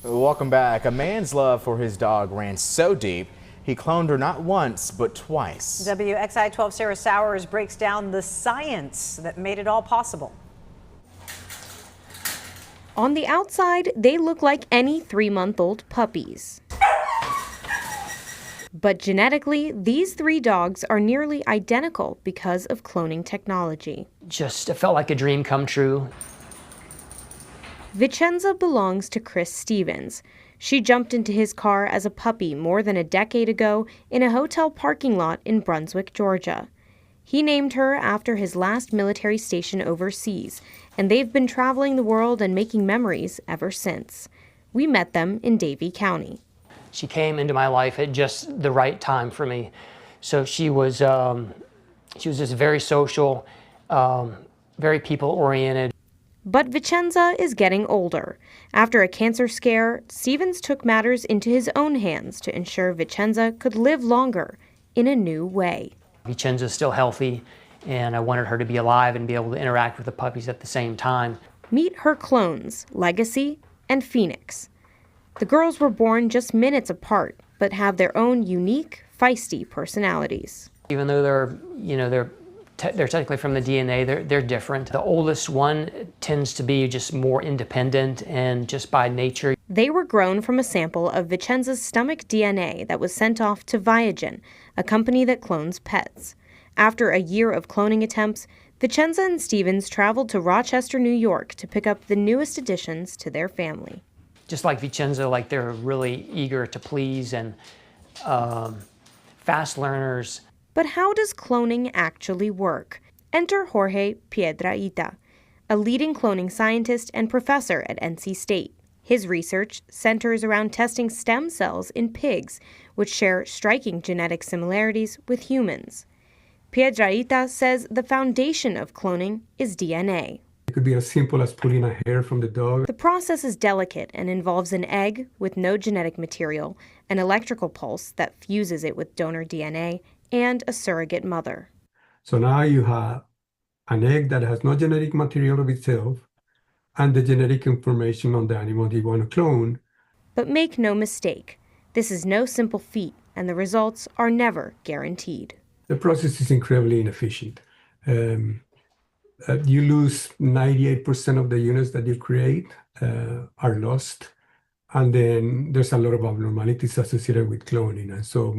Welcome back. A man's love for his dog ran so deep, he cloned her not once, but twice. WXI 12 Sarah Sowers breaks down the science that made it all possible. On the outside, they look like any 3-month-old puppies. But genetically, these 3 dogs are nearly identical because of cloning technology. It felt like a dream come true. Vicenza belongs to Chris Stevens. She jumped into his car as a puppy more than a decade ago in a hotel parking lot in Brunswick, Georgia. He named her after his last military station overseas, and they've been traveling the world and making memories ever since. We met them in Davie County. She came into my life at just the right time for me. So she was just very social, very people-oriented. But Vicenza is getting older. After a cancer scare, Stevens took matters into his own hands to ensure Vicenza could live longer in a new way. Vicenza's still healthy, and I wanted her to be alive and be able to interact with the puppies at the same time. Meet her clones, Legacy and Phoenix. The girls were born just minutes apart, but have their own unique, feisty personalities. Even though they're technically from the DNA, they're different. The oldest one tends to be just more independent and just by nature. They were grown from a sample of Vicenza's stomach DNA that was sent off to Viagen, a company that clones pets. After a year of cloning attempts, Vicenza and Stevens traveled to Rochester, New York to pick up the newest additions to their family. Just like Vicenza, they're really eager to please and fast learners. But how does cloning actually work? Enter Jorge Piedrahita, a leading cloning scientist and professor at NC State. His research centers around testing stem cells in pigs, which share striking genetic similarities with humans. Piedrahita says the foundation of cloning is DNA. It could be as simple as pulling a hair from the dog. The process is delicate and involves an egg with no genetic material, an electrical pulse that fuses it with donor DNA, and a surrogate mother. So now you have an egg that has no genetic material of itself and the genetic information on the animal you want to clone. But make no mistake, this is no simple feat, and the results are never guaranteed. The process is incredibly inefficient. You lose 98% of the units that you create are lost. And then there's a lot of abnormalities associated with cloning. And so,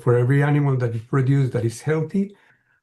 for every animal that you produce that is healthy,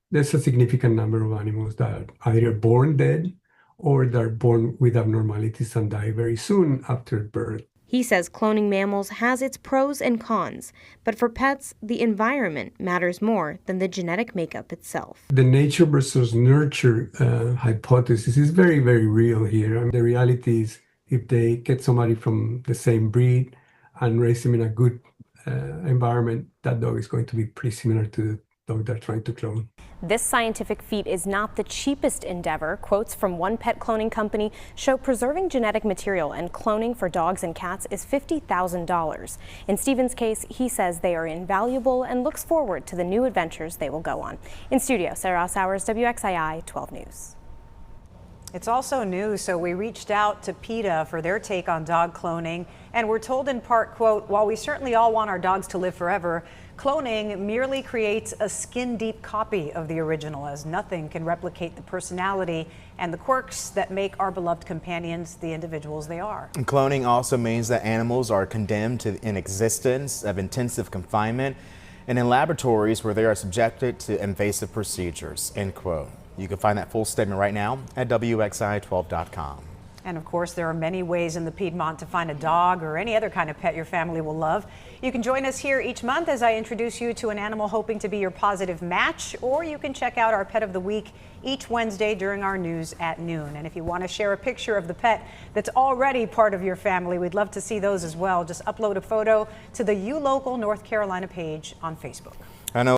there's a significant number of animals that are either born dead or that are born with abnormalities and die very soon after birth. He says cloning mammals has its pros and cons, but for pets, the environment matters more than the genetic makeup itself. The nature versus nurture hypothesis is very, very real here. And the reality is, if they get somebody from the same breed and raise them in a good environment, that dog is going to be pretty similar to the dog they're trying to clone. This scientific feat is not the cheapest endeavor. Quotes from one pet cloning company show preserving genetic material and cloning for dogs and cats is $50,000. In Stevens' case, he says they are invaluable and looks forward to the new adventures they will go on. In studio, Sarah Sowers, WXII 12 News. It's also new, so we reached out to PETA for their take on dog cloning, and we're told in part, quote, while we certainly all want our dogs to live forever, cloning merely creates a skin-deep copy of the original, as nothing can replicate the personality and the quirks that make our beloved companions the individuals they are. And cloning also means that animals are condemned to an existence of intensive confinement and in laboratories where they are subjected to invasive procedures, end quote. You can find that full statement right now at WXI12.com. And of course, there are many ways in the Piedmont to find a dog or any other kind of pet your family will love. You can join us here each month as I introduce you to an animal hoping to be your positive match, or you can check out our Pet of the Week each Wednesday during our news at noon. And if you want to share a picture of the pet that's already part of your family, we'd love to see those as well. Just upload a photo to the U Local North Carolina page on Facebook. I know.